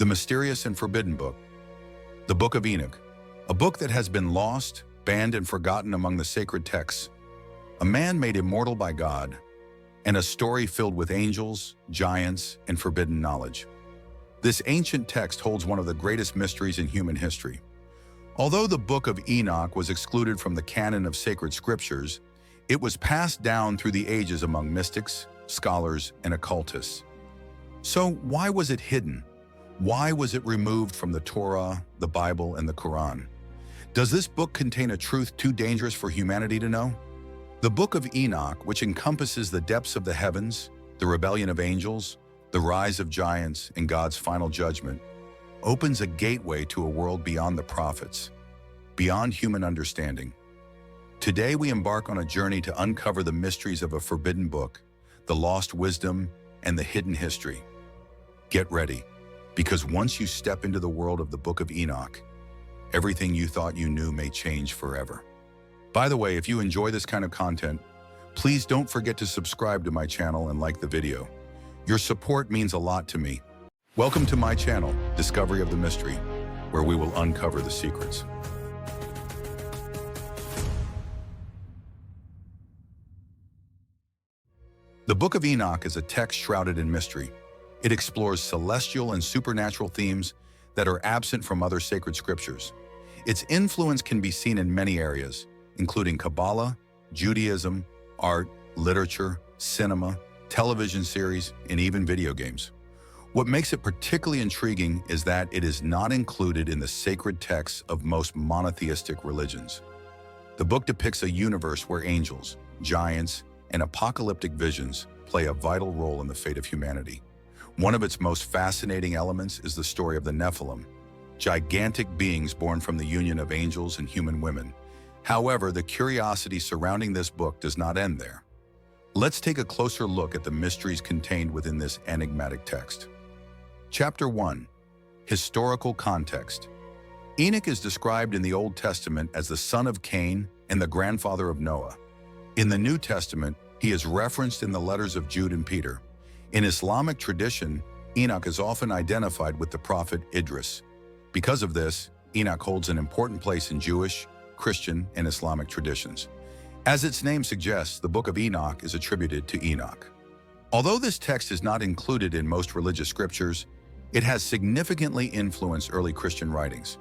The mysterious and forbidden book. The Book of Enoch, a book that has been lost, banned, and forgotten among the sacred texts. A man made immortal by God, and a story filled with angels, giants, and forbidden knowledge. This ancient text holds one of the greatest mysteries in human history. Although the Book of Enoch was excluded from the canon of sacred scriptures, it was passed down through the ages among mystics, scholars, and occultists. So why was it hidden? Why was it removed from the Torah, the Bible, and the Quran? Does this book contain a truth too dangerous for humanity to know? The Book of Enoch, which encompasses the depths of the heavens, the rebellion of angels, the rise of giants, and God's final judgment, opens a gateway to a world beyond the prophets, beyond human understanding. Today we embark on a journey to uncover the mysteries of a forbidden book, the lost wisdom, and the hidden history. Get ready, because once you step into the world of the Book of Enoch, everything you thought you knew may change forever. By the way, if you enjoy this kind of content, please don't forget to subscribe to my channel and like the video. Your support means a lot to me. Welcome to my channel, Discovery of the Mystery, where we will uncover the secrets. The Book of Enoch is a text shrouded in mystery. It explores celestial and supernatural themes that are absent from other sacred scriptures. Its influence can be seen in many areas, including Kabbalah, Judaism, art, literature, cinema, television series, and even video games. What makes it particularly intriguing is that it is not included in the sacred texts of most monotheistic religions. The book depicts a universe where angels, giants, and apocalyptic visions play a vital role in the fate of humanity. One of its most fascinating elements is the story of the Nephilim, gigantic beings born from the union of angels and human women. However, the curiosity surrounding this book does not end there. Let's take a closer look at the mysteries contained within this enigmatic text. Chapter 1. Historical Context. Enoch is described in the Old Testament as the son of Cain and the grandfather of Noah. In the New Testament, he is referenced in the letters of Jude and Peter. In Islamic tradition, Enoch is often identified with the prophet Idris. Because of this, Enoch holds an important place in Jewish, Christian, and Islamic traditions. As its name suggests, the Book of Enoch is attributed to Enoch. Although this text is not included in most religious scriptures, it has significantly influenced early Christian writings.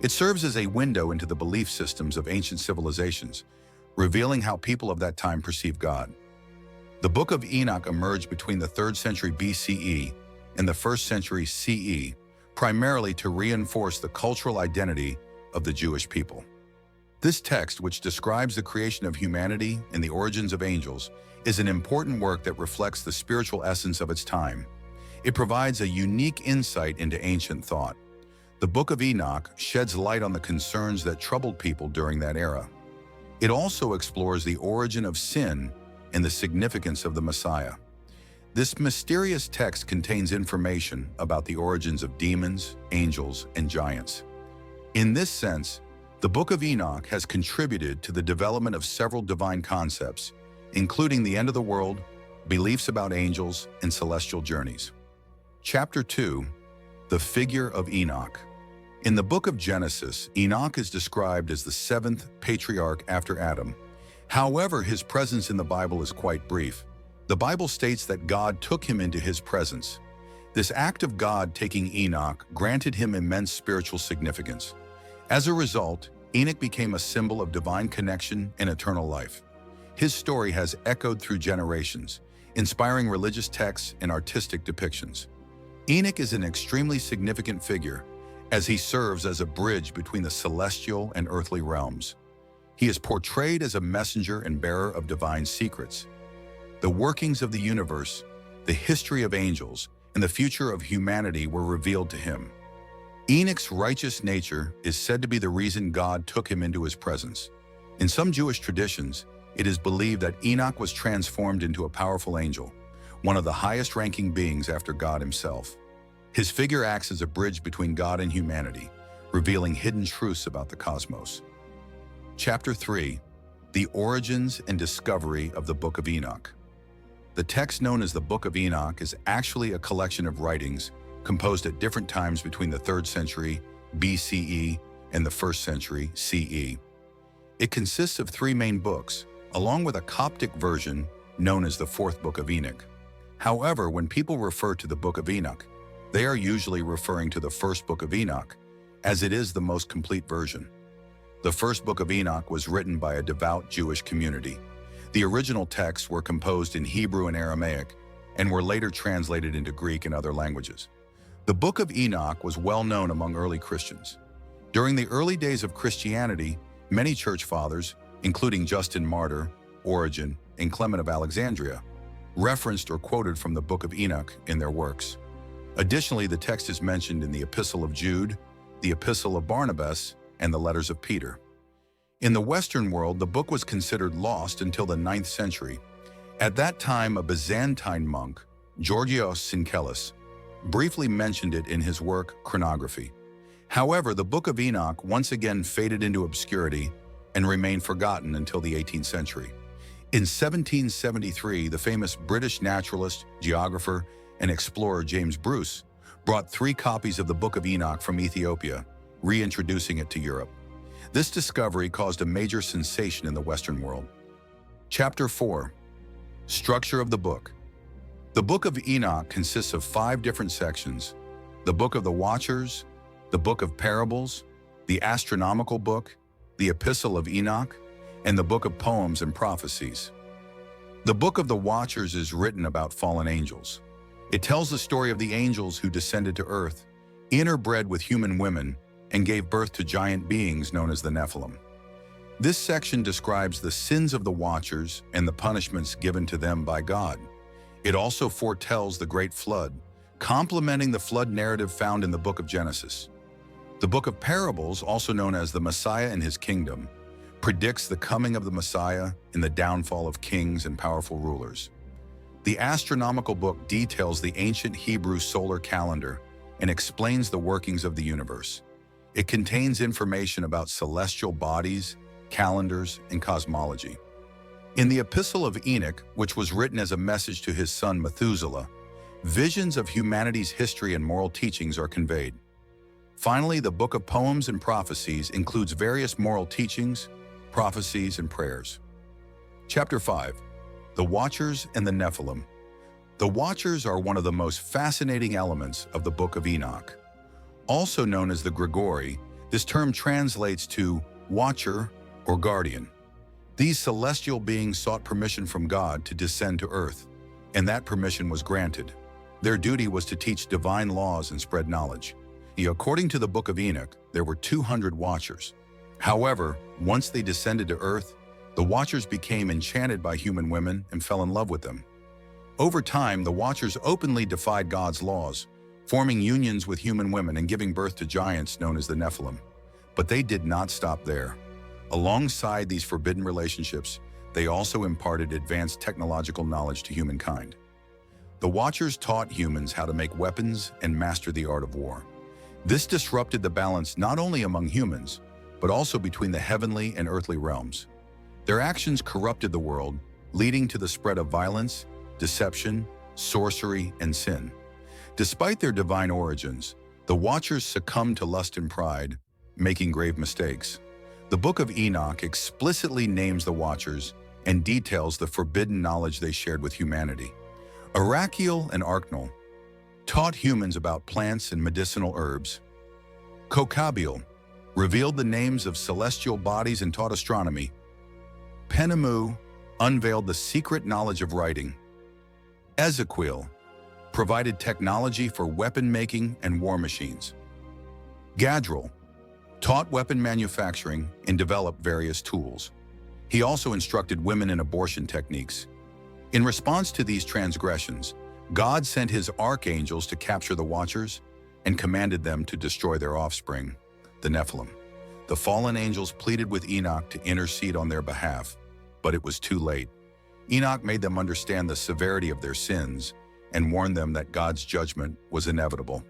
It serves as a window into the belief systems of ancient civilizations, revealing how people of that time perceived God. The Book of Enoch emerged between the 3rd century BCE and the 1st century CE, primarily to reinforce the cultural identity of the Jewish people. This text, which describes the creation of humanity and the origins of angels, is an important work that reflects the spiritual essence of its time. It provides a unique insight into ancient thought. The Book of Enoch sheds light on the concerns that troubled people during that era. It also explores the origin of sin and the significance of the Messiah. This mysterious text contains information about the origins of demons, angels, and giants. In this sense, the Book of Enoch has contributed to the development of several divine concepts, including the end of the world, beliefs about angels, and celestial journeys. Chapter 2. The Figure of Enoch. In the book of Genesis, Enoch is described as the 7th patriarch after Adam. However, his presence in the Bible is quite brief. The Bible states that God took him into his presence. This act of God taking Enoch granted him immense spiritual significance. As a result, Enoch became a symbol of divine connection and eternal life. His story has echoed through generations, inspiring religious texts and artistic depictions. Enoch is an extremely significant figure, as he serves as a bridge between the celestial and earthly realms. He is portrayed as a messenger and bearer of divine secrets. The workings of the universe, the history of angels, and the future of humanity were revealed to him. Enoch's righteous nature is said to be the reason God took him into his presence. In some Jewish traditions, it is believed that Enoch was transformed into a powerful angel, one of the highest-ranking beings after God himself. His figure acts as a bridge between God and humanity, revealing hidden truths about the cosmos. Chapter 3. The Origins and Discovery of the Book of Enoch. The text known as the Book of Enoch is actually a collection of writings composed at different times between the 3rd century BCE and the 1st century CE. It consists of 3 main books, along with a Coptic version known as the 4th Book of Enoch. However, when people refer to the Book of Enoch, they are usually referring to the 1st Book of Enoch, as it is the most complete version. The 1st Book of Enoch was written by a devout Jewish community. The original texts were composed in Hebrew and Aramaic, and were later translated into Greek and other languages. The Book of Enoch was well known among early Christians. During the early days of Christianity, many church fathers, including Justin Martyr, Origen, and Clement of Alexandria, referenced or quoted from the Book of Enoch in their works. Additionally, the text is mentioned in the Epistle of Jude, the Epistle of Barnabas, and the letters of Peter. In the Western world, the book was considered lost until the 9th century. At that time, a Byzantine monk, Georgios Synkelis, briefly mentioned it in his work Chronography. However, the Book of Enoch once again faded into obscurity and remained forgotten until the 18th century. In 1773, the famous British naturalist, geographer, and explorer James Bruce brought 3 copies of the Book of Enoch from Ethiopia, reintroducing it to Europe. This discovery caused a major sensation in the Western world. Chapter 4. Structure of the Book. The Book of Enoch consists of 5 different sections: the Book of the Watchers, the Book of Parables, the Astronomical Book, the Epistle of Enoch, and the Book of Poems and Prophecies. The Book of the Watchers is written about fallen angels. It tells the story of the angels who descended to earth, interbred with human women, and gave birth to giant beings known as the Nephilim. This section describes the sins of the Watchers and the punishments given to them by God. It also foretells the Great Flood, complementing the flood narrative found in the Book of Genesis. The Book of Parables, also known as the Messiah and His Kingdom, predicts the coming of the Messiah and the downfall of kings and powerful rulers. The Astronomical Book details the ancient Hebrew solar calendar and explains the workings of the universe. It contains information about celestial bodies, calendars, and cosmology. In the Epistle of Enoch, which was written as a message to his son Methuselah, visions of humanity's history and moral teachings are conveyed. Finally, the Book of Poems and Prophecies includes various moral teachings, prophecies, and prayers. Chapter 5. The Watchers and the Nephilim. The Watchers are one of the most fascinating elements of the Book of Enoch. Also known as the Gregory, this term translates to watcher or guardian. These celestial beings sought permission from God to descend to earth, and that permission was granted. Their duty was to teach divine laws and spread knowledge. According to the Book of Enoch, there were 200 watchers. However, once they descended to earth, the watchers became enchanted by human women and fell in love with them. Over time, the watchers openly defied God's laws, forming unions with human women and giving birth to giants known as the Nephilim. But they did not stop there. Alongside these forbidden relationships, they also imparted advanced technological knowledge to humankind. The Watchers taught humans how to make weapons and master the art of war. This disrupted the balance not only among humans, but also between the heavenly and earthly realms. Their actions corrupted the world, leading to the spread of violence, deception, sorcery, and sin. Despite their divine origins, the Watchers succumbed to lust and pride, making grave mistakes. The Book of Enoch explicitly names the Watchers and details the forbidden knowledge they shared with humanity. Arachiel and Archnal taught humans about plants and medicinal herbs. Kokabiel revealed the names of celestial bodies and taught astronomy. Penemu unveiled the secret knowledge of writing. Ezekiel provided technology for weapon making and war machines. Gadriel taught weapon manufacturing and developed various tools. He also instructed women in abortion techniques. In response to these transgressions, God sent his archangels to capture the Watchers and commanded them to destroy their offspring, the Nephilim. The fallen angels pleaded with Enoch to intercede on their behalf, but it was too late. Enoch made them understand the severity of their sins and warned them that God's judgment was inevitable.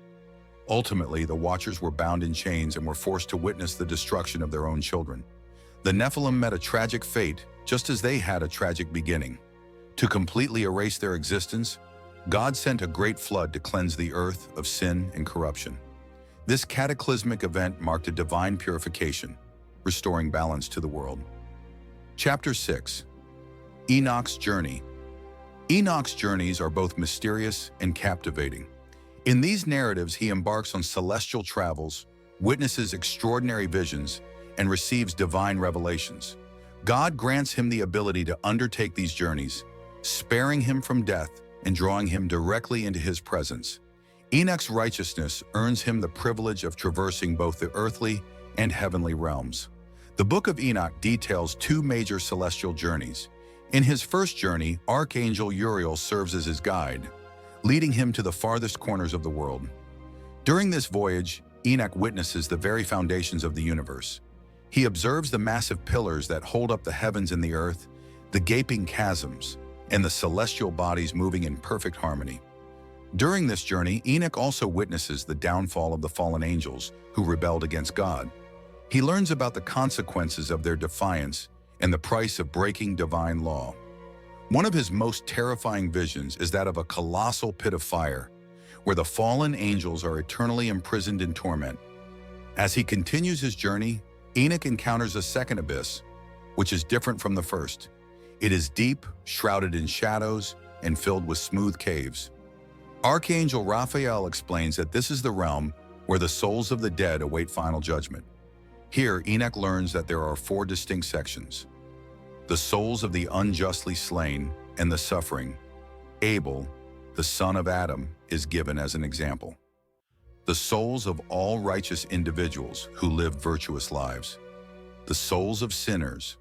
Ultimately, the Watchers were bound in chains and were forced to witness the destruction of their own children. The Nephilim met a tragic fate, just as they had a tragic beginning. To completely erase their existence, God sent a great flood to cleanse the earth of sin and corruption. This cataclysmic event marked a divine purification, restoring balance to the world. Chapter 6. Enoch's Journey. Enoch's journeys are both mysterious and captivating. In these narratives, he embarks on celestial travels, witnesses extraordinary visions, and receives divine revelations. God grants him the ability to undertake these journeys, sparing him from death and drawing him directly into his presence. Enoch's righteousness earns him the privilege of traversing both the earthly and heavenly realms. The Book of Enoch details two major celestial journeys. In his first journey, Archangel Uriel serves as his guide, leading him to the farthest corners of the world. During this voyage, Enoch witnesses the very foundations of the universe. He observes the massive pillars that hold up the heavens and the earth, the gaping chasms, and the celestial bodies moving in perfect harmony. During this journey, Enoch also witnesses the downfall of the fallen angels who rebelled against God. He learns about the consequences of their defiance and the price of breaking divine law. One of his most terrifying visions is that of a colossal pit of fire, where the fallen angels are eternally imprisoned in torment. As he continues his journey, Enoch encounters a second abyss, which is different from the first. It is deep, shrouded in shadows, and filled with smooth caves. Archangel Raphael explains that this is the realm where the souls of the dead await final judgment. Here, Enoch learns that there are four distinct sections: the souls of the unjustly slain and the suffering. Abel, the son of Adam, is given as an example. The souls of all righteous individuals who live virtuous lives. The souls of sinners,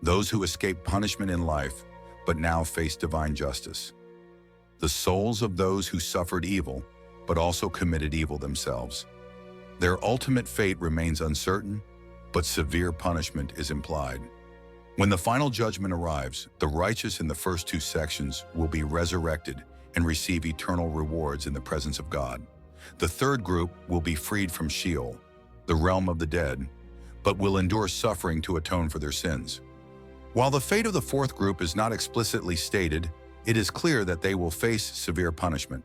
those who escape punishment in life but now face divine justice. The souls of those who suffered evil but also committed evil themselves. Their ultimate fate remains uncertain, but severe punishment is implied. When the final judgment arrives, the righteous in the first two sections will be resurrected and receive eternal rewards in the presence of God. The third group will be freed from Sheol, the realm of the dead, but will endure suffering to atone for their sins. While the fate of the fourth group is not explicitly stated, it is clear that they will face severe punishment.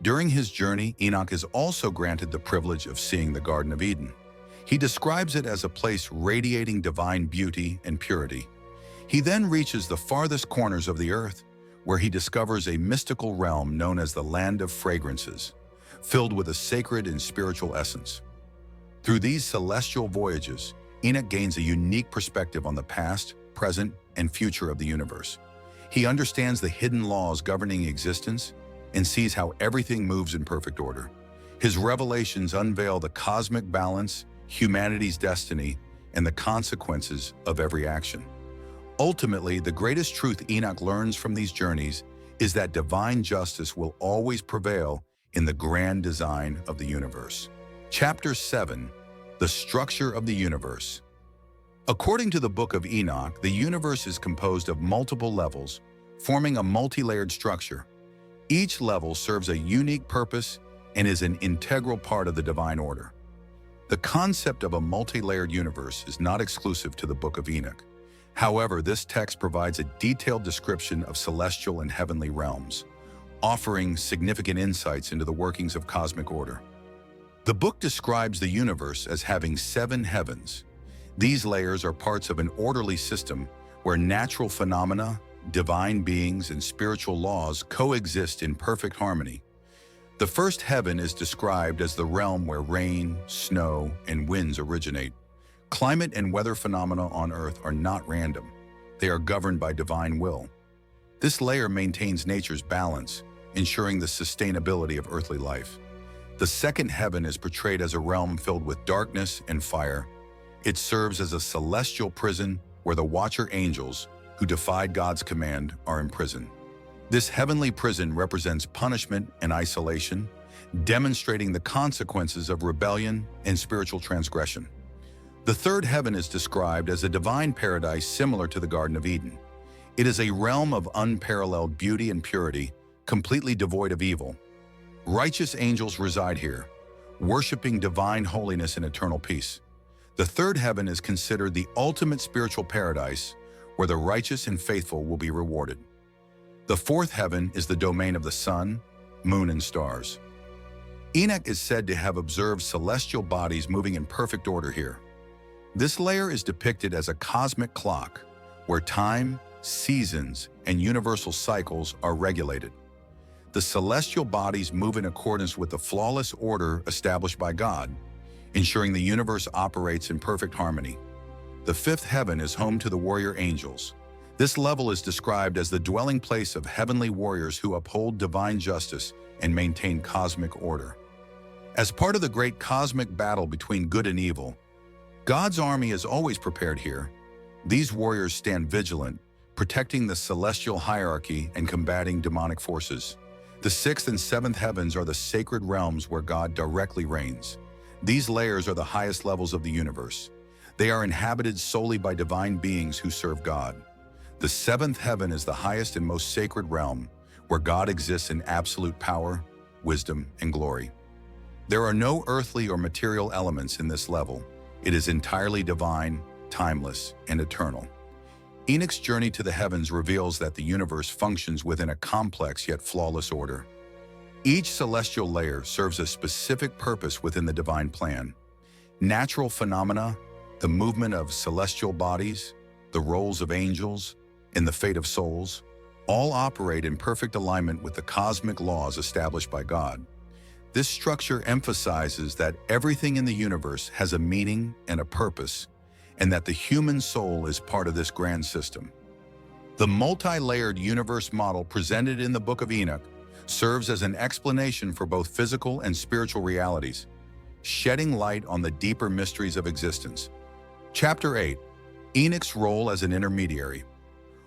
During his journey, Enoch is also granted the privilege of seeing the Garden of Eden. He describes it as a place radiating divine beauty and purity. He then reaches the farthest corners of the earth, where he discovers a mystical realm known as the Land of Fragrances, filled with a sacred and spiritual essence. Through these celestial voyages, Enoch gains a unique perspective on the past, present, and future of the universe. He understands the hidden laws governing existence and sees how everything moves in perfect order. His revelations unveil the cosmic balance, humanity's destiny, and the consequences of every action. Ultimately, the greatest truth Enoch learns from these journeys is that divine justice will always prevail in the grand design of the universe. Chapter 7. The Structure of the Universe. According to the Book of Enoch, the universe is composed of multiple levels, forming a multi-layered structure. Each level serves a unique purpose and is an integral part of the divine order. The concept of a multi-layered universe is not exclusive to the Book of Enoch. However, this text provides a detailed description of celestial and heavenly realms, offering significant insights into the workings of cosmic order. The book describes the universe as having 7 heavens. These layers are parts of an orderly system where natural phenomena, divine beings, and spiritual laws coexist in perfect harmony. The first heaven is described as the realm where rain, snow, and winds originate. Climate and weather phenomena on Earth are not random. They are governed by divine will. This layer maintains nature's balance, ensuring the sustainability of earthly life. The second heaven is portrayed as a realm filled with darkness and fire. It serves as a celestial prison where the watcher angels, who defied God's command, are imprisoned. This heavenly prison represents punishment and isolation, demonstrating the consequences of rebellion and spiritual transgression. The third heaven is described as a divine paradise similar to the Garden of Eden. It is a realm of unparalleled beauty and purity, completely devoid of evil. Righteous angels reside here, worshiping divine holiness and eternal peace. The third heaven is considered the ultimate spiritual paradise, where the righteous and faithful will be rewarded. The fourth heaven is the domain of the sun, moon, and stars. Enoch is said to have observed celestial bodies moving in perfect order here. This layer is depicted as a cosmic clock, where time, seasons, and universal cycles are regulated. The celestial bodies move in accordance with the flawless order established by God, ensuring the universe operates in perfect harmony. The fifth heaven is home to the warrior angels. This level is described as the dwelling place of heavenly warriors who uphold divine justice and maintain cosmic order. As part of the great cosmic battle between good and evil, God's army is always prepared here. These warriors stand vigilant, protecting the celestial hierarchy and combating demonic forces. The sixth and seventh heavens are the sacred realms where God directly reigns. These layers are the highest levels of the universe. They are inhabited solely by divine beings who serve God. The seventh heaven is the highest and most sacred realm, where God exists in absolute power, wisdom, and glory. There are no earthly or material elements in this level. It is entirely divine, timeless, and eternal. Enoch's journey to the heavens reveals that the universe functions within a complex yet flawless order. Each celestial layer serves a specific purpose within the divine plan. Natural phenomena, the movement of celestial bodies, the roles of angels, and the fate of souls, all operate in perfect alignment with the cosmic laws established by God. This structure emphasizes that everything in the universe has a meaning and a purpose, and that the human soul is part of this grand system. The multi-layered universe model presented in the Book of Enoch serves as an explanation for both physical and spiritual realities, shedding light on the deeper mysteries of existence. Chapter 8. Enoch's role as an intermediary.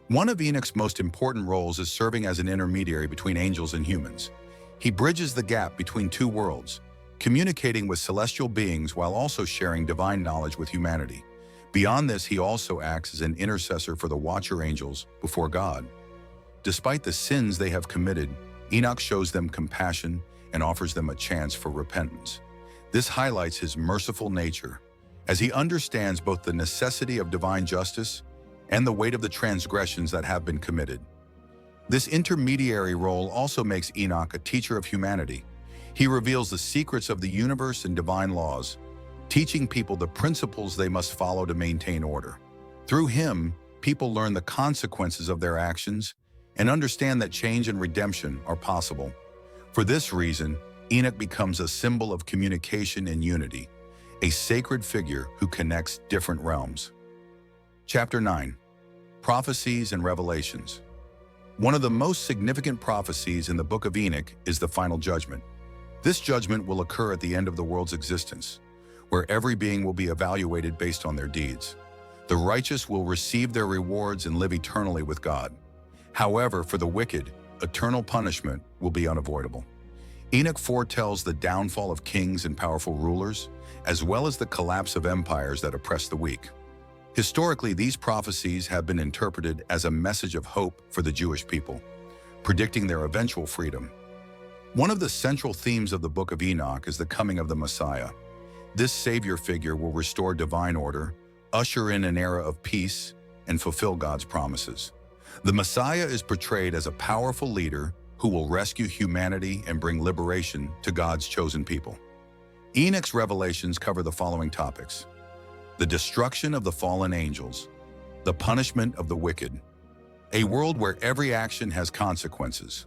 One of Enoch's most important roles is serving as an intermediary between angels and humans. He bridges the gap between two worlds, communicating with celestial beings while also sharing divine knowledge with humanity. Beyond this, he also acts as an intercessor for the watcher angels before God. Despite the sins they have committed, Enoch shows them compassion and offers them a chance for repentance. This highlights his merciful nature, as he understands both the necessity of divine justice and the weight of the transgressions that have been committed. This intermediary role also makes Enoch a teacher of humanity. He reveals the secrets of the universe and divine laws, teaching people the principles they must follow to maintain order. Through him, people learn the consequences of their actions and understand that change and redemption are possible. For this reason, Enoch becomes a symbol of communication and unity, a sacred figure who connects different realms. Chapter 9. Prophecies and Revelations. One of the most significant prophecies in the Book of Enoch is the final judgment. This judgment will occur at the end of the world's existence, where every being will be evaluated based on their deeds. The righteous will receive their rewards and live eternally with God. However, for the wicked, eternal punishment will be unavoidable. Enoch foretells the downfall of kings and powerful rulers, as well as the collapse of empires that oppress the weak. Historically, these prophecies have been interpreted as a message of hope for the Jewish people, predicting their eventual freedom. One of the central themes of the Book of Enoch is the coming of the Messiah. This savior figure will restore divine order, usher in an era of peace, and fulfill God's promises. The Messiah is portrayed as a powerful leader who will rescue humanity and bring liberation to God's chosen people. Enoch's revelations cover the following topics: the destruction of the fallen angels, the punishment of the wicked, a world where every action has consequences.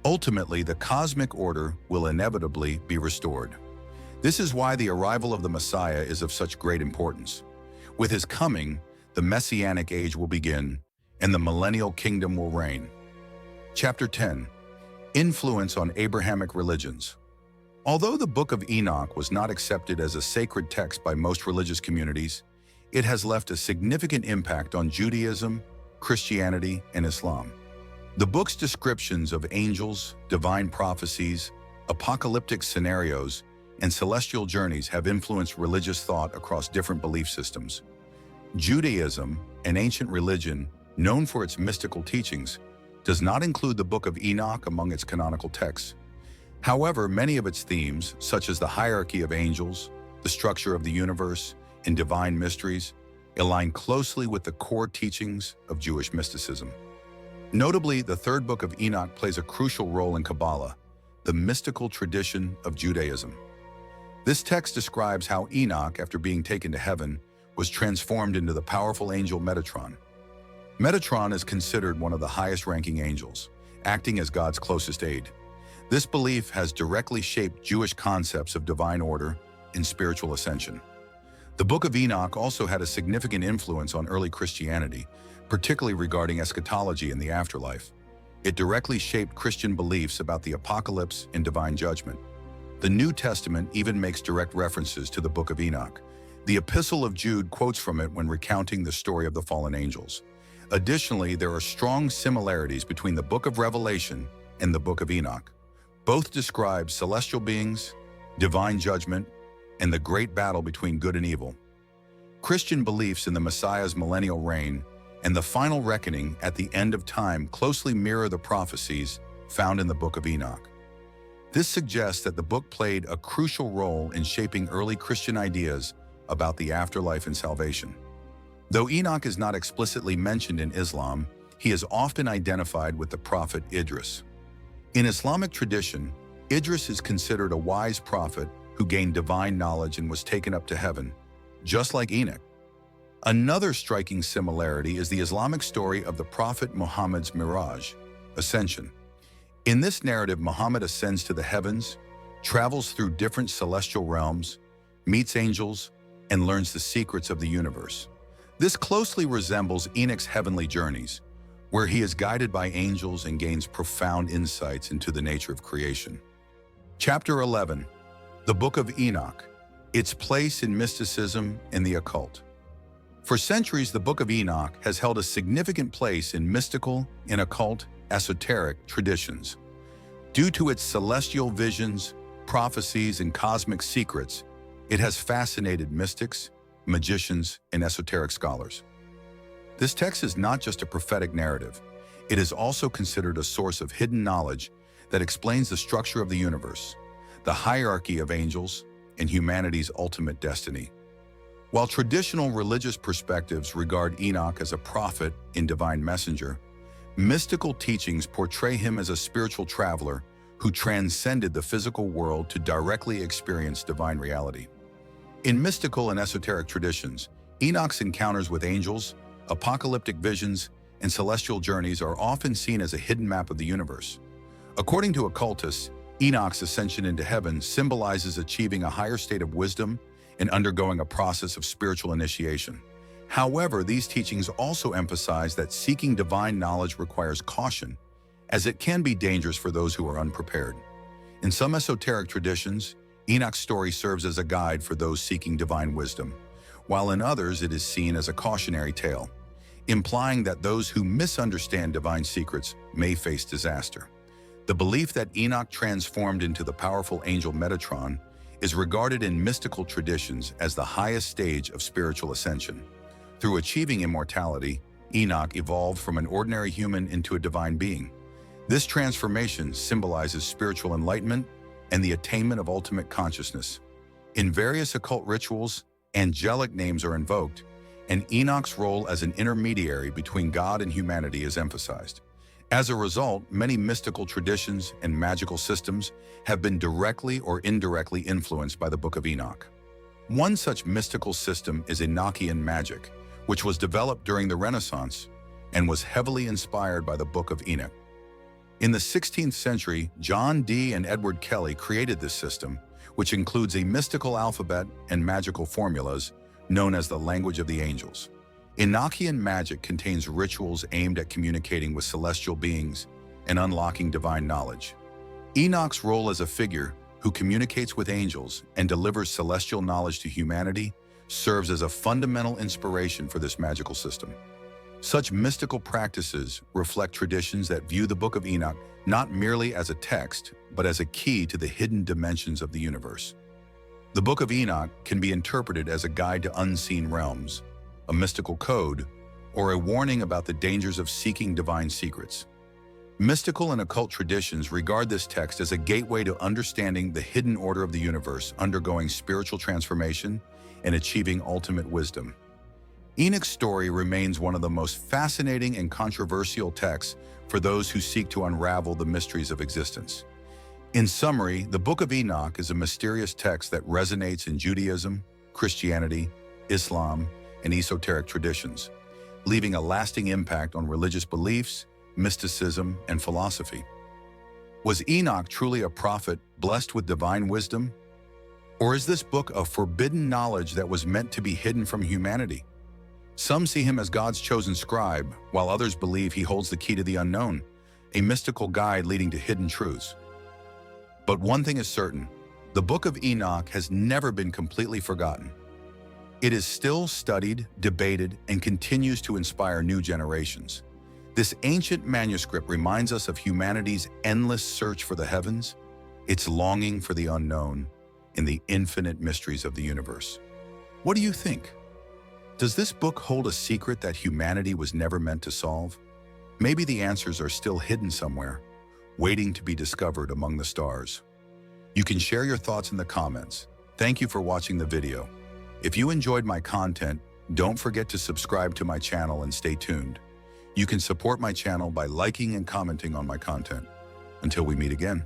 Ultimately, the cosmic order will inevitably be restored. This is why the arrival of the Messiah is of such great importance. With his coming, the Messianic age will begin, and the millennial kingdom will reign. Chapter 10. Influence on Abrahamic religions. Although the Book of Enoch was not accepted as a sacred text by most religious communities, it has left a significant impact on Judaism, Christianity, and Islam. The book's descriptions of angels, divine prophecies, apocalyptic scenarios, and celestial journeys have influenced religious thought across different belief systems. Judaism, an ancient religion known for its mystical teachings, does not include the Book of Enoch among its canonical texts. However, many of its themes, such as the hierarchy of angels, the structure of the universe, and divine mysteries, align closely with the core teachings of Jewish mysticism. Notably, the third book of Enoch plays a crucial role in Kabbalah, the mystical tradition of Judaism. This text describes how Enoch, after being taken to heaven, was transformed into the powerful angel Metatron. Metatron is considered one of the highest-ranking angels, acting as God's closest aide. This belief has directly shaped Jewish concepts of divine order and spiritual ascension. The Book of Enoch also had a significant influence on early Christianity, particularly regarding eschatology and the afterlife. It directly shaped Christian beliefs about the apocalypse and divine judgment. The New Testament even makes direct references to the Book of Enoch. The Epistle of Jude quotes from it when recounting the story of the fallen angels. Additionally, there are strong similarities between the Book of Revelation and the Book of Enoch. Both describe celestial beings, divine judgment, and the great battle between good and evil. Christian beliefs in the Messiah's millennial reign and the final reckoning at the end of time closely mirror the prophecies found in the Book of Enoch. This suggests that the book played a crucial role in shaping early Christian ideas about the afterlife and salvation. Though Enoch is not explicitly mentioned in Islam, he is often identified with the prophet Idris. In Islamic tradition, Idris is considered a wise prophet who gained divine knowledge and was taken up to heaven, just like Enoch. Another striking similarity is the Islamic story of the Prophet Muhammad's Miraj, ascension. In this narrative, Muhammad ascends to the heavens, travels through different celestial realms, meets angels, and learns the secrets of the universe. This closely resembles Enoch's heavenly journeys, where he is guided by angels and gains profound insights into the nature of creation. Chapter 11, the Book of Enoch, its place in mysticism and the occult. For centuries, the Book of Enoch has held a significant place in mystical and occult esoteric traditions. Due to its celestial visions, prophecies, and cosmic secrets, it has fascinated mystics, magicians, and esoteric scholars. This text is not just a prophetic narrative. It is also considered a source of hidden knowledge that explains the structure of the universe, the hierarchy of angels, and humanity's ultimate destiny. While traditional religious perspectives regard Enoch as a prophet and divine messenger, mystical teachings portray him as a spiritual traveler who transcended the physical world to directly experience divine reality. In mystical and esoteric traditions, Enoch's encounters with angels, apocalyptic visions, and celestial journeys are often seen as a hidden map of the universe. According to occultists, Enoch's ascension into heaven symbolizes achieving a higher state of wisdom and undergoing a process of spiritual initiation. However, these teachings also emphasize that seeking divine knowledge requires caution, as it can be dangerous for those who are unprepared. In some esoteric traditions, Enoch's story serves as a guide for those seeking divine wisdom, while in others it is seen as a cautionary tale, implying that those who misunderstand divine secrets may face disaster. The belief that Enoch transformed into the powerful angel Metatron is regarded in mystical traditions as the highest stage of spiritual ascension. Through achieving immortality, Enoch evolved from an ordinary human into a divine being. This transformation symbolizes spiritual enlightenment and the attainment of ultimate consciousness. In various occult rituals, angelic names are invoked, and Enoch's role as an intermediary between God and humanity is emphasized. As a result, many mystical traditions and magical systems have been directly or indirectly influenced by the Book of Enoch. One such mystical system is Enochian magic, which was developed during the Renaissance and was heavily inspired by the Book of Enoch. In the 16th century, John Dee and Edward Kelly created this system, which includes a mystical alphabet and magical formulas known as the language of the angels. Enochian magic contains rituals aimed at communicating with celestial beings and unlocking divine knowledge. Enoch's role as a figure who communicates with angels and delivers celestial knowledge to humanity serves as a fundamental inspiration for this magical system. Such mystical practices reflect traditions that view the Book of Enoch not merely as a text, but as a key to the hidden dimensions of the universe. The Book of Enoch can be interpreted as a guide to unseen realms, a mystical code, or a warning about the dangers of seeking divine secrets. Mystical and occult traditions regard this text as a gateway to understanding the hidden order of the universe, undergoing spiritual transformation, and achieving ultimate wisdom. Enoch's story remains one of the most fascinating and controversial texts for those who seek to unravel the mysteries of existence. In summary, the Book of Enoch is a mysterious text that resonates in Judaism, Christianity, Islam, and esoteric traditions, leaving a lasting impact on religious beliefs, mysticism, and philosophy. Was Enoch truly a prophet blessed with divine wisdom? Or is this book a forbidden knowledge that was meant to be hidden from humanity? Some see him as God's chosen scribe, while others believe he holds the key to the unknown, a mystical guide leading to hidden truths. But one thing is certain, the Book of Enoch has never been completely forgotten. It is still studied, debated, and continues to inspire new generations. This ancient manuscript reminds us of humanity's endless search for the heavens, its longing for the unknown, and the infinite mysteries of the universe. What do you think? Does this book hold a secret that humanity was never meant to solve? Maybe the answers are still hidden somewhere, waiting to be discovered among the stars. You can share your thoughts in the comments. Thank you for watching the video. If you enjoyed my content, don't forget to subscribe to my channel and stay tuned. You can support my channel by liking and commenting on my content. Until we meet again.